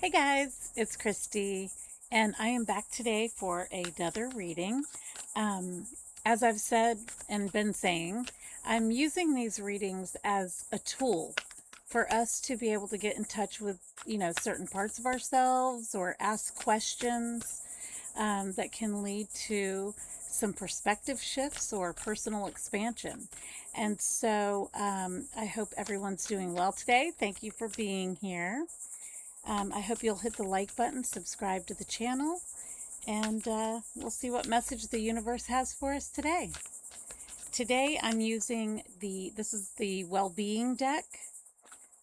Hey guys, it's Christy, and I am back today for another reading. Um, as I've said and been saying, I'm using these readings as a tool for us to be able to get in touch with, certain parts of ourselves or ask questions that can lead to some perspective shifts or personal expansion. And so I hope everyone's doing well today. Thank you for being here. I hope you'll hit the like button, subscribe to the channel, and we'll see what message the universe has for us today. Today I'm using this is the well-being deck.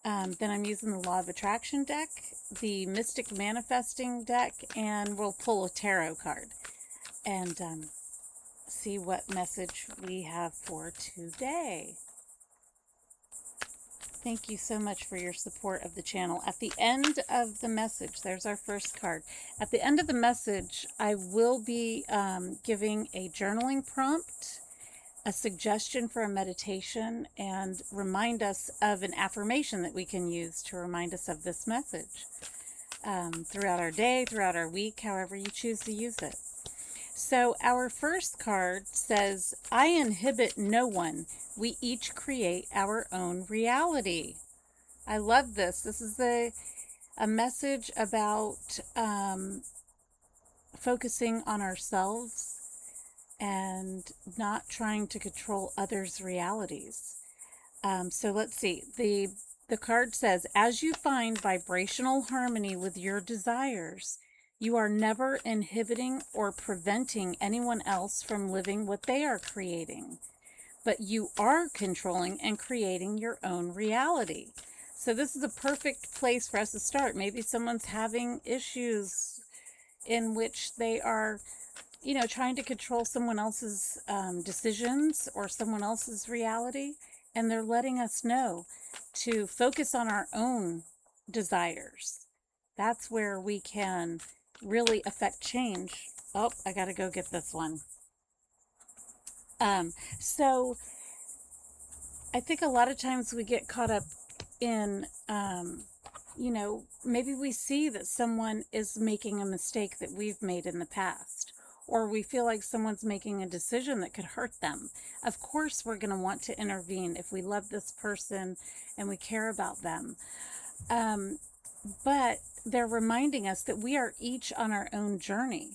Then I'm using the law of attraction deck, the mystic manifesting deck, and we'll pull a tarot card and see what message we have for today. Thank you so much for your support of the channel. At the end of the message, there's our first card. At the end of the message, I will be giving a journaling prompt, a suggestion for a meditation, and remind us of an affirmation that we can use to remind us of this message throughout our day, throughout our week, however you choose to use it. So our first card says, I inhibit no one. We each create our own reality. I love this. This is a message about focusing on ourselves and not trying to control others' realities. So let's see. The card says, as you find vibrational harmony with your desires, you are never inhibiting or preventing anyone else from living what they are creating, but you are controlling and creating your own reality. So this is a perfect place for us to start. Maybe someone's having issues in which they are, trying to control someone else's decisions or someone else's reality, and they're letting us know to focus on our own desires. That's where we can really affect change. Oh, I gotta go get this one. So I think a lot of times we get caught up in, maybe we see that someone is making a mistake that we've made in the past, or we feel like someone's making a decision that could hurt them. Of course, we're going to want to intervene if we love this person and we care about them. But they're reminding us that we are each on our own journey,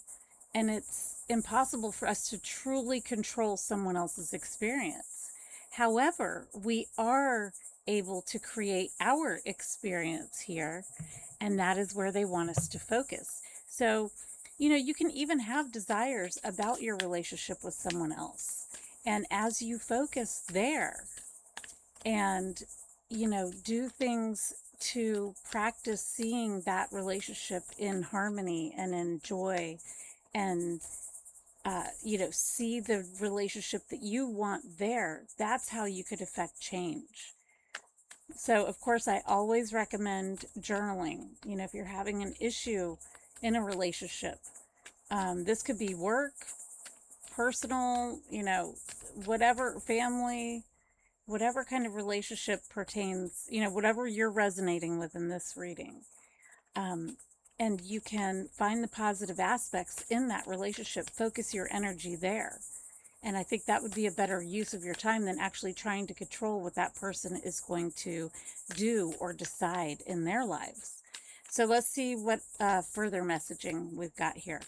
and it's impossible for us to truly control someone else's experience. However, we are able to create our experience here, and that is where they want us to focus. So, you can even have desires about your relationship with someone else. And as you focus there and, do things to practice seeing that relationship in harmony and in joy and see the relationship that you want there, that's how you could affect change. So, of course, I always recommend journaling. If you're having an issue in a relationship, this could be work, personal, whatever, family, whatever kind of relationship pertains, whatever you're resonating with in this reading. And you can find the positive aspects in that relationship, focus your energy there. And I think that would be a better use of your time than actually trying to control what that person is going to do or decide in their lives. So let's see what further messaging we've got here.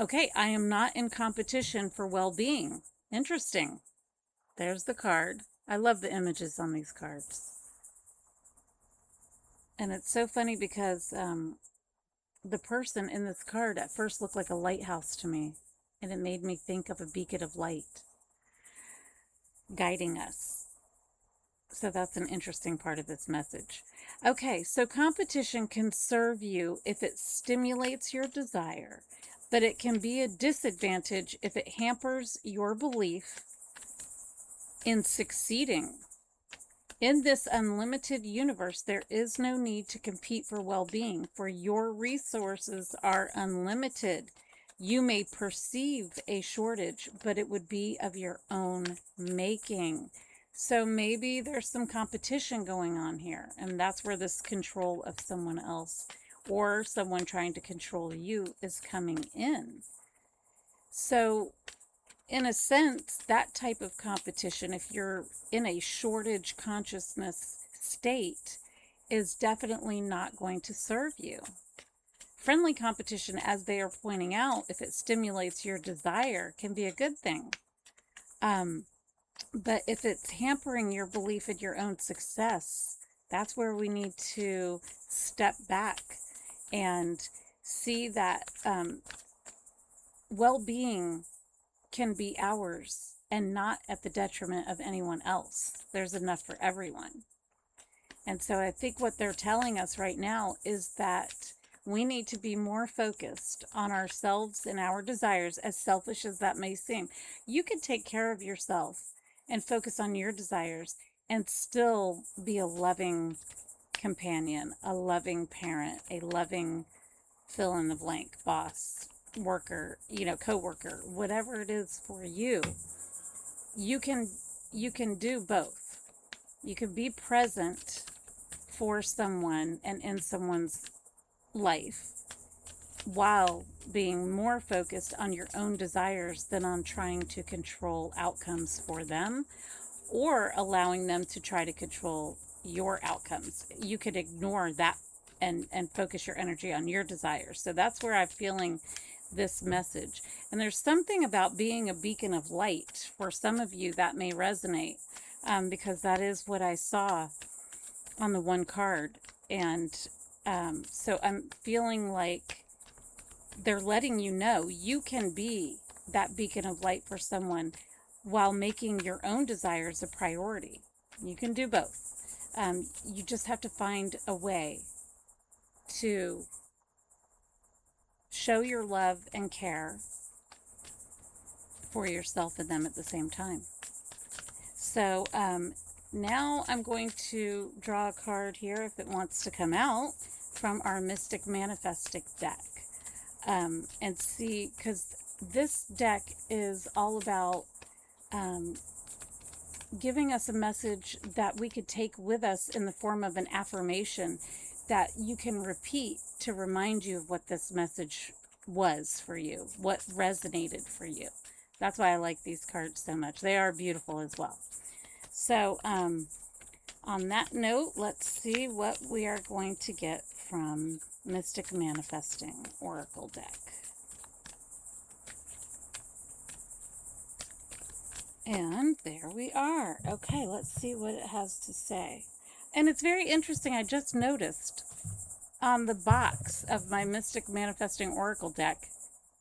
Okay, I am not in competition for well-being. Interesting. There's the card. I love the images on these cards. And it's so funny because the person in this card at first looked like a lighthouse to me, and it made me think of a beacon of light guiding us. So that's an interesting part of this message. Okay, so competition can serve you if it stimulates your desire, but it can be a disadvantage if it hampers your belief in succeeding. In this unlimited universe, there is no need to compete for well-being, for your resources are unlimited. You may perceive a shortage, but it would be of your own making. So maybe there's some competition going on here, and that's where this control of someone else or someone trying to control you is coming in. So, in a sense, that type of competition, if you're in a shortage consciousness state, is definitely not going to serve you. Friendly competition, as they are pointing out, if it stimulates your desire, can be a good thing. But if it's hampering your belief in your own success, that's where we need to step back and see that well-being can be ours and not at the detriment of anyone else. There's enough for everyone. And so I think what they're telling us right now is that we need to be more focused on ourselves and our desires, as selfish as that may seem. You can take care of yourself and focus on your desires and still be a loving companion, a loving parent, a loving fill in the blank boss, worker, coworker, whatever it is for you. You can do both. You can be present for someone and in someone's life while being more focused on your own desires than on trying to control outcomes for them or allowing them to try to control your outcomes. You could ignore that and focus your energy on your desires. So that's where I'm feeling this message. And there's something about being a beacon of light. For some of you, that may resonate because that is what I saw on the one card. And so I'm feeling like they're letting you know you can be that beacon of light for someone while making your own desires a priority. You can do both. You just have to find a way to show your love and care for yourself and them at the same time. So now I'm going to draw a card here if it wants to come out from our Mystic Manifesting deck. And see, because this deck is all about giving us a message that we could take with us in the form of an affirmation that you can repeat to remind you of what this message was for you, what resonated for you. That's why I like these cards so much. They are beautiful as well. So on that note, let's see what we are going to get from Mystic Manifesting Oracle deck. And there we are. Okay, let's see what it has to say. And it's very interesting. I just noticed on the box of my Mystic Manifesting Oracle deck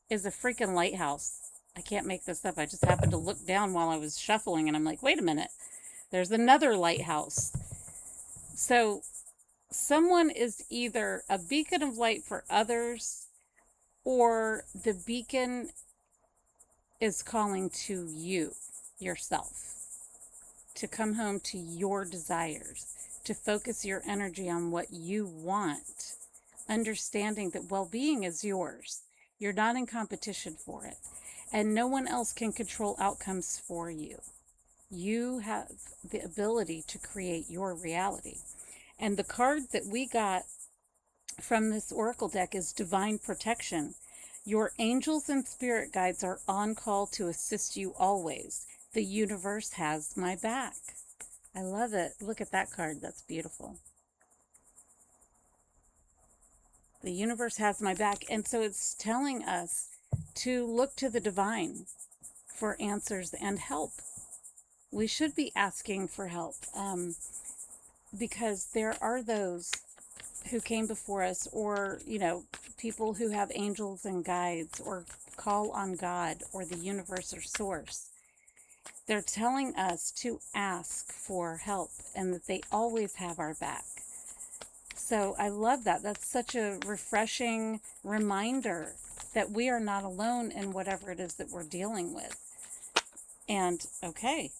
is a freaking lighthouse. I can't make this up. I just happened to look down while I was shuffling and I'm like, wait a minute. There's another lighthouse. So someone is either a beacon of light for others or the beacon is calling to you, yourself, to come home to your desires, to focus your energy on what you want, understanding that well-being is yours. You're not in competition for it, and no one else can control outcomes for you. You have the ability to create your reality. And the card that we got from this oracle deck is Divine Protection. Your angels and spirit guides are on call to assist you always. The universe has my back. I love it. Look at that card. That's beautiful. The universe has my back. And so it's telling us to look to the divine for answers and help. We should be asking for help because there are those who came before us, or, people who have angels and guides or call on God or the universe or source. They're telling us to ask for help and that they always have our back. So I love that. That's such a refreshing reminder that we are not alone in whatever it is that we're dealing with. And okay,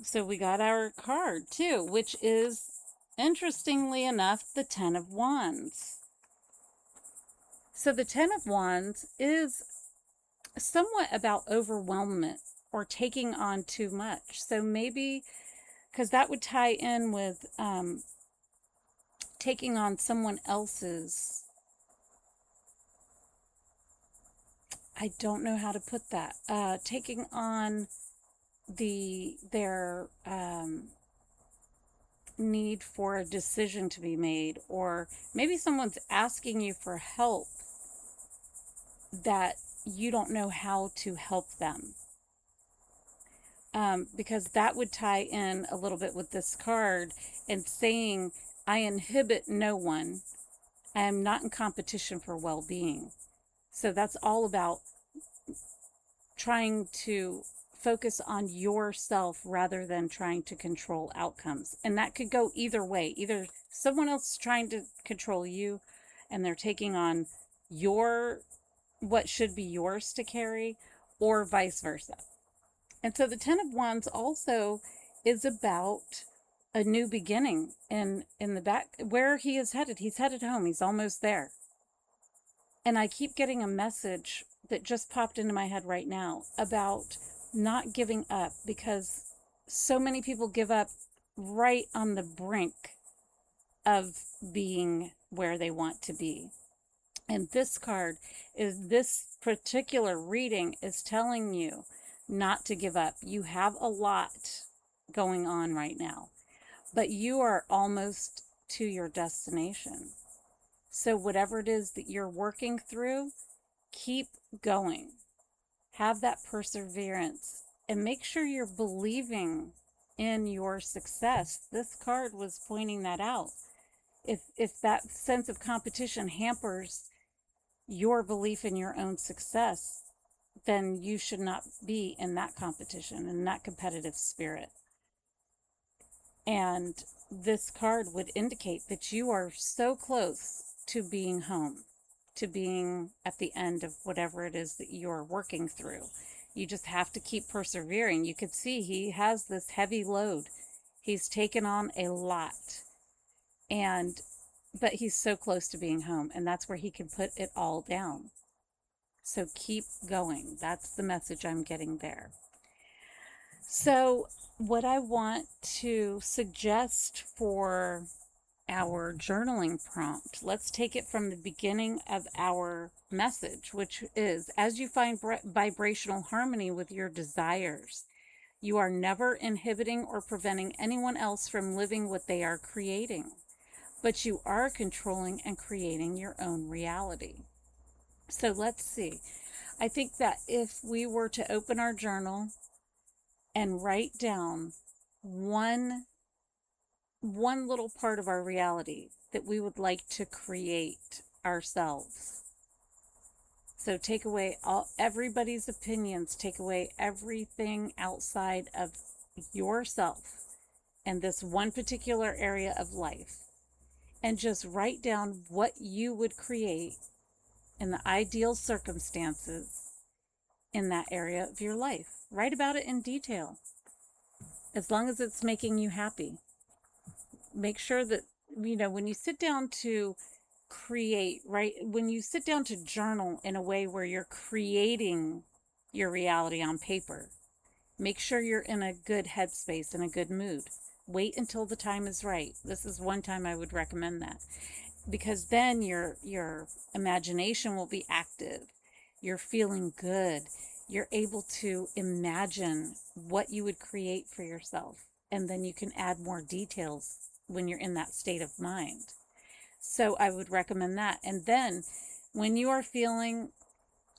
so we got our card too, which is, interestingly enough, the Ten of Wands. So the Ten of Wands is somewhat about overwhelmment or taking on too much. So maybe, because that would tie in with taking on someone else's, I don't know how to put that, taking on their need for a decision to be made, or maybe someone's asking you for help that you don't know how to help them. Because that would tie in a little bit with this card and saying, I inhibit no one. I am not in competition for well-being. So that's all about trying to focus on yourself rather than trying to control outcomes. And that could go either way. Either someone else is trying to control you and they're taking on what should be yours to carry, or vice versa. And so the Ten of Wands also is about a new beginning in the back where he is headed. He's headed home. He's almost there. And I keep getting a message that just popped into my head right now about not giving up, because so many people give up right on the brink of being where they want to be. And this particular reading is telling you not to give up. You have a lot going on right now, but you are almost to your destination. So whatever it is that you're working through, keep going. Have that perseverance and make sure you're believing in your success. This card was pointing that out. If that sense of competition hampers your belief in your own success, then you should not be in that competition, in that competitive spirit. And this card would indicate that you are so close to being home, to being at the end of whatever it is that you're working through. You just have to keep persevering. You could see he has this heavy load. He's taken on a lot. But he's so close to being home, and that's where he can put it all down. So keep going. That's the message I'm getting there. So what I want to suggest for our journaling prompt, let's take it from the beginning of our message, which is, as you find vibrational harmony with your desires, you are never inhibiting or preventing anyone else from living what they are creating, but you are controlling and creating your own reality. So let's see. I think that if we were to open our journal and write down one little part of our reality that we would like to create ourselves. So take away everybody's opinions, take away everything outside of yourself and this one particular area of life, and just write down what you would create in the ideal circumstances in that area of your life. Write about it in detail, as long as it's making you happy. Make sure that, when you sit down to create, right? When you sit down to journal in a way where you're creating your reality on paper, make sure you're in a good headspace and a good mood. Wait until the time is right. This is one time I would recommend that, because then your imagination will be active. You're feeling good. You're able to imagine what you would create for yourself, and then you can add more details when you're in that state of mind. So I would recommend that. And then when you are feeling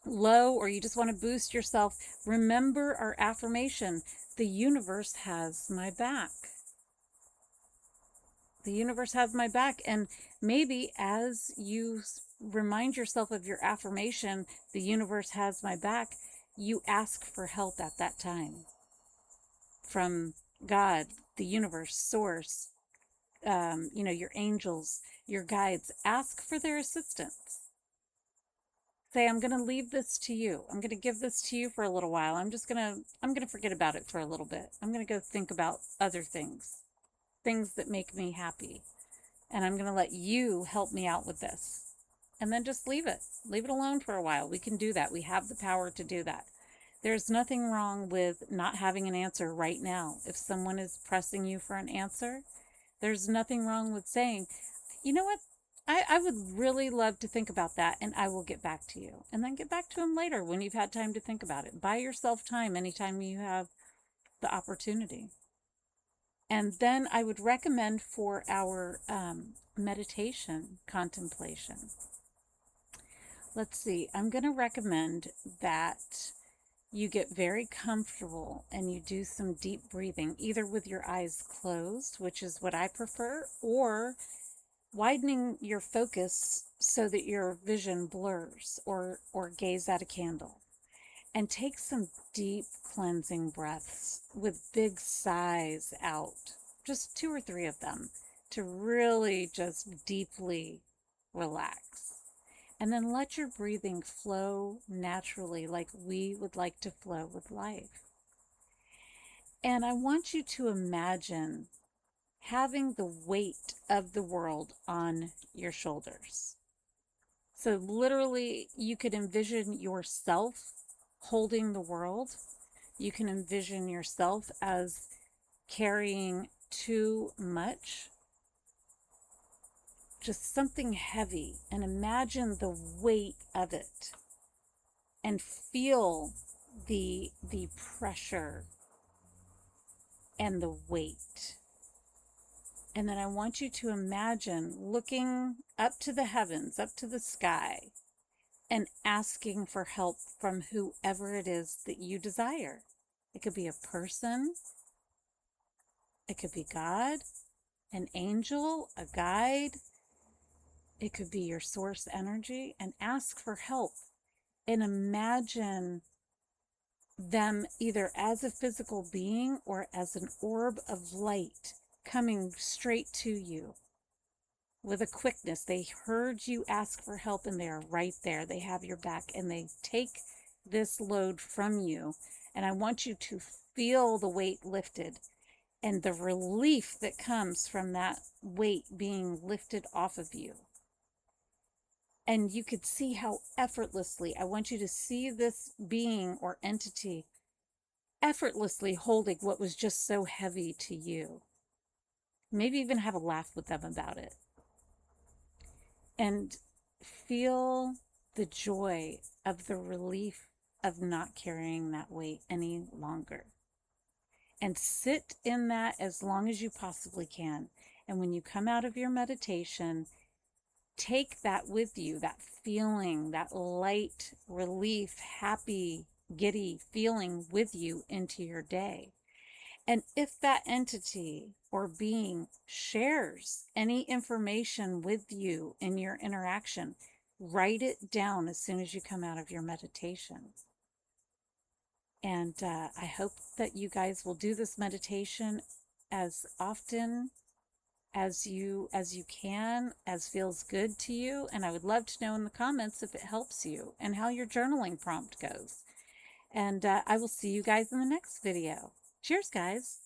low or you just want to boost yourself, remember our affirmation: the universe has my back. The universe has my back. And maybe as you remind yourself of your affirmation, the universe has my back, you ask for help at that time from God, the universe, source, your angels, your guides. Ask for their assistance. Say, I'm going to leave this to you. I'm going to give this to you for a little while. I'm going to forget about it for a little bit. I'm going to go think about other things that make me happy. And I'm going to let you help me out with this. And then just leave it alone for a while. We can do that. We have the power to do that. There's nothing wrong with not having an answer right now. If someone is pressing you for an answer, there's nothing wrong with saying, You know what? I would really love to think about that, and I will get back to you. And then get back to him later when you've had time to think about it. Buy yourself time anytime you have the opportunity. And then I would recommend for our meditation contemplation. Let's see, I'm going to recommend that you get very comfortable and you do some deep breathing, either with your eyes closed, which is what I prefer, or widening your focus so that your vision blurs, or gaze at a candle. And take some deep cleansing breaths with big sighs out, just 2 or 3 of them, to really just deeply relax. And then let your breathing flow naturally, like we would like to flow with life. And I want you to imagine having the weight of the world on your shoulders. So literally, you could envision yourself holding the world. You can envision yourself as carrying too much, just something heavy, and imagine the weight of it and feel the pressure and the weight. And then I want you to imagine looking up to the heavens, up to the sky, and asking for help from whoever it is that you desire. It could be a person, it could be God, an angel, a guide, it could be your source energy, and ask for help. And imagine them either as a physical being or as an orb of light coming straight to you with a quickness. They heard you ask for help and they are right there. They have your back and they take this load from you. And I want you to feel the weight lifted and the relief that comes from that weight being lifted off of you. And you could see how effortlessly, I want you to see this being or entity effortlessly holding what was just so heavy to you. Maybe even have a laugh with them about it. And feel the joy of the relief of not carrying that weight any longer. And sit in that as long as you possibly can. And when you come out of your meditation, take that with you, that feeling, that light, relief, happy, giddy feeling with you into your day. And if that entity or being shares any information with you in your interaction, write it down as soon as you come out of your meditation. And I hope that you guys will do this meditation as often as you can, as feels good to you. And I would love to know in the comments if it helps you and how your journaling prompt goes. And I will see you guys in the next video. Cheers, guys.